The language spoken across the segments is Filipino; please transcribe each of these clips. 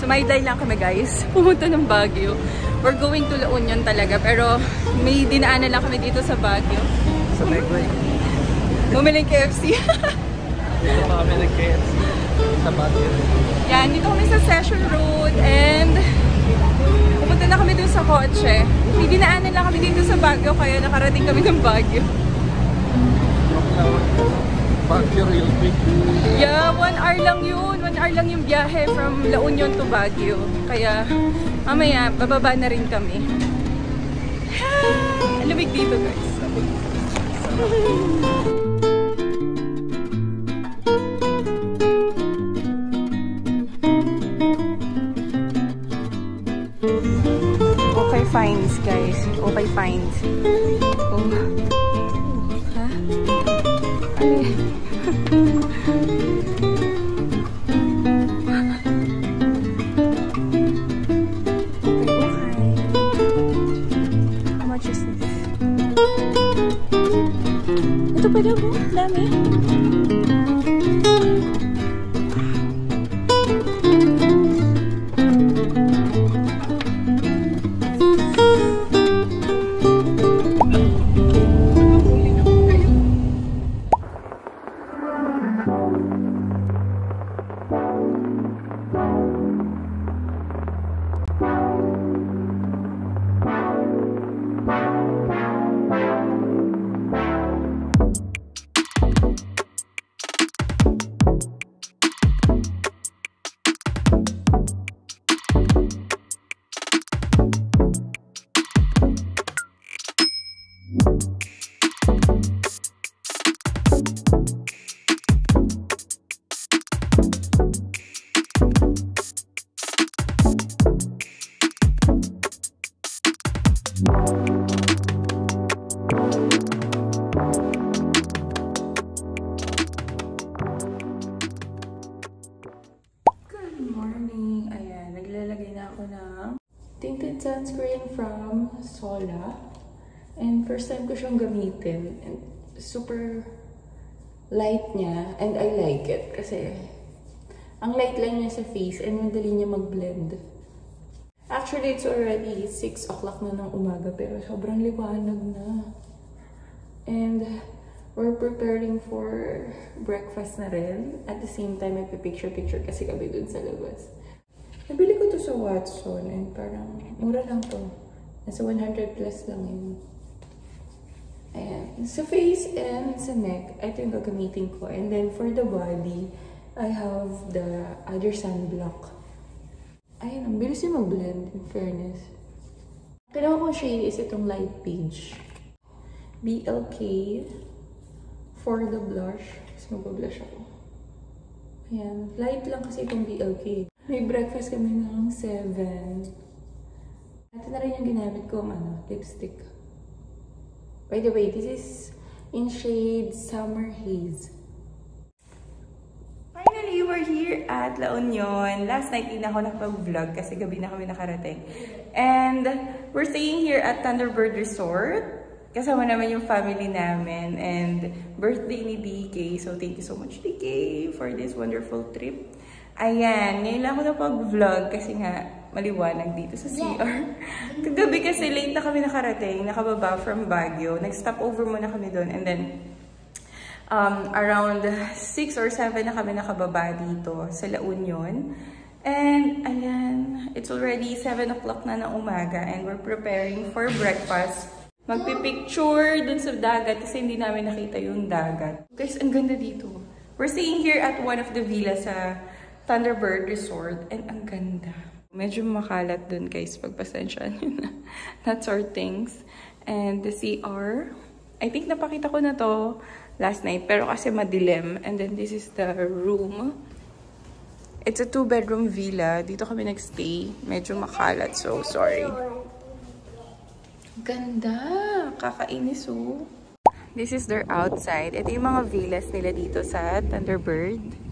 Sumaydlay lang kami guys. Pumunta ng Baguio. We're going to La Union talaga. Pero may dinaanan lang kami dito sa Baguio. Sa Megway. Bumili ng KFC. Dito pa kami nag-KFC. Sa Baguio. Yan, dito kami sa Session Road. And pumunta na kami dun sa kotse. May dinaanan lang kami dito sa Baguio. Kaya nakarating kami ng Baguio. Baguio real quick. Yeah, 1 hour lang yun. 1 hour lang yung biyahe from La Union to Baguio. Kaya mamaya, bababa na rin kami. Lamig dito guys. Okay, fines guys. Okay, fines. Oh. Ha? Ano yan? Ito pa daw mo, dami. Tinted sunscreen from Sola. And first time ko siyang gamitin. And super light niya. And I like it. Kasi ang light lang niya sa face and madali niya mag-blend. Actually, it's already 6 o'clock na ng umaga. Pero sobrang liwanag na. And we're preparing for breakfast na rin. At the same time, magpipicture-picture kasi kami dun sa labas. Nabili ko to sa Watson and parang mura lang to. Nasa 100 plus lang yun. Ayan. Sa face and sa neck, ito yung gagamitin ko. And then for the body, I have the other sunblock. Ayan, ang bilis yung mag-blend in fairness. Kailangan kong shade is itong light beige. BLK for the blush. Kasi mag-blush ako. Ayan. Light lang kasi itong BLK. May breakfast kami ng 7. Ito na rin yung ginamit ko, lipstick. By the way, this is in shade Summer Haze. Finally, we're here at La Union. Last night, hindi na ako nakapag-vlog kasi gabi na kami nakarating. And we're staying here at Thunderbird Resort. Kasama naman yung family namin and birthday ni DK. So, thank you so much, DK, for this wonderful trip. Ayan, ngayon lang ako napag-vlog kasi nga maliwanag dito sa CR. Kagabi kasi late na kami nakarating, nakababa from Baguio. Nag-stop over muna kami doon and then around 6 or 7 na kami nakababa dito sa La Union. And ayan, it's already 7 o'clock na ng umaga and we're preparing for breakfast. Magpipicture dun sa dagat kasi hindi namin nakita yung dagat. Guys, ang ganda dito. We're staying here at one of the villas sa Thunderbird Resort and ang ganda. Medyo makalat dun guys, pagpasensyaan nyo na. That's our things. And the CR, I think napakita ko na to last night pero kasi madilim. And then this is the room. It's a 2-bedroom villa. Dito kami nagstay. Medyo makalat, so sorry. Ganda! Kakainis oh. This is their outside. Ito yung mga villas nila dito sa Thunderbird.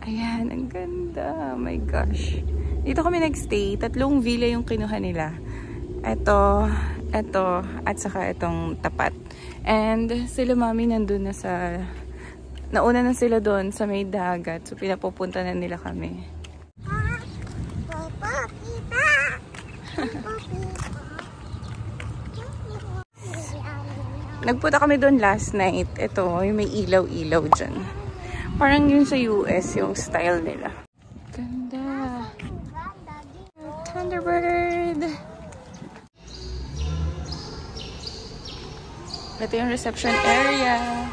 Ayan, ang ganda. Oh my gosh. Dito kami nagstay. 3 villa yung kinuha nila. Ito, at saka itong tapat. And sila mami nandun na sa... Nauna na sila doon sa may dagat. So pinapupunta na nila kami. Nagpunta kami doon last night. Ito, yung may ilaw-ilaw dyan. Parang yun sa US, yung style nila. Ganda. Thunderbird. Ito yung reception area.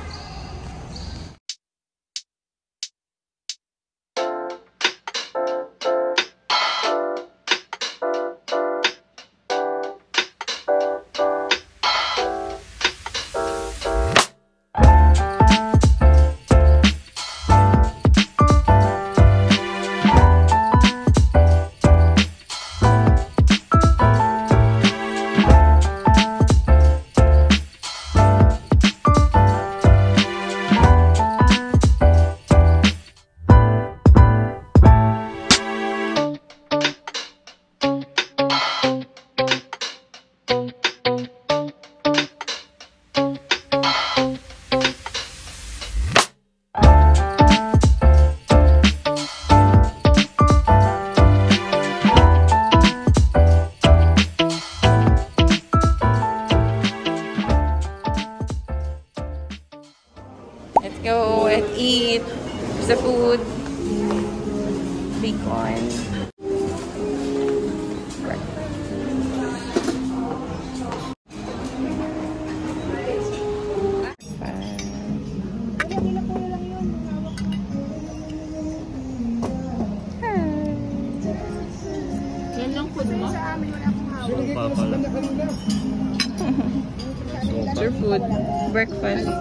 Let's go and eat the food. Bacon. Yan lang food mo? It's your food. Breakfast.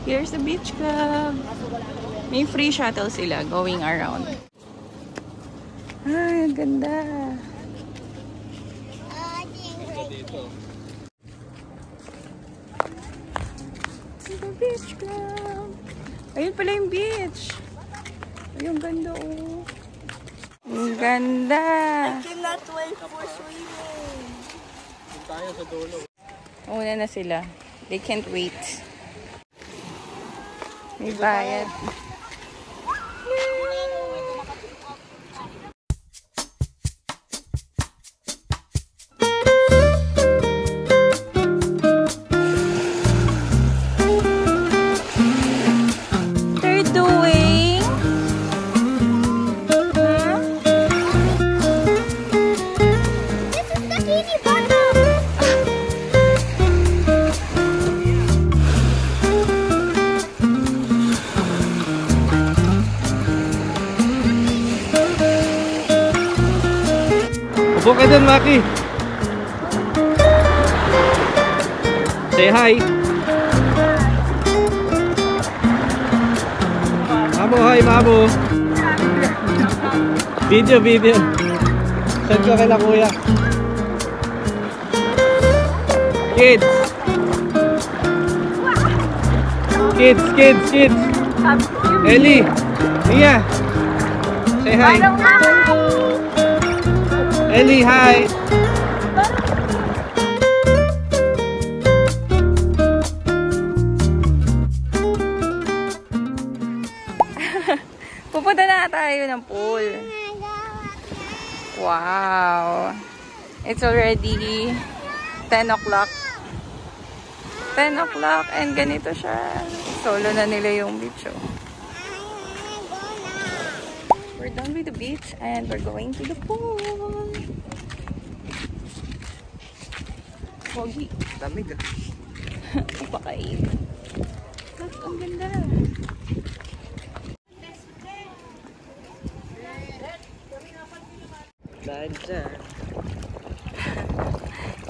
Here's the beach club. May free shuttle sila going around. Ay, ganda. The beach club. Ayun pala yung beach. Ayun, ganda oh. Ang ganda. I cannot wait for swimming. Tayo sa dulo. Una na sila. They can't wait. May bayad. They're doing... Huh? This is the kitty bottom. Upo ka dun, Maki. Say hi. Mamo, hi, Mamo. Video. Send ko kay kuya. Kids. Ellie. Mia. Say hi. Ellie, hi. Pupunta na tayo ng pool. Wow. It's already 10 o'clock. 10 o'clock and ganito siya. Solo na nila yung beach. Oh. We're done with the beach and we're going to the pool. Pogi. Lamig ah. Napakain. Look, ang ganda. Dahil dyan.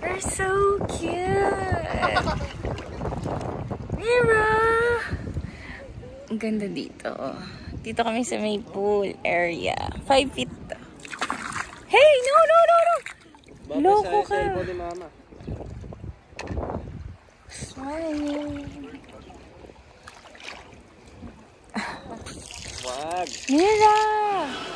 You're so cute. Mira! Ang ganda dito. Dito kami sa may pool area. 5 feet. Hey! No! Loko ka. Cellphone ni Mama. Smile. Wag. Mira!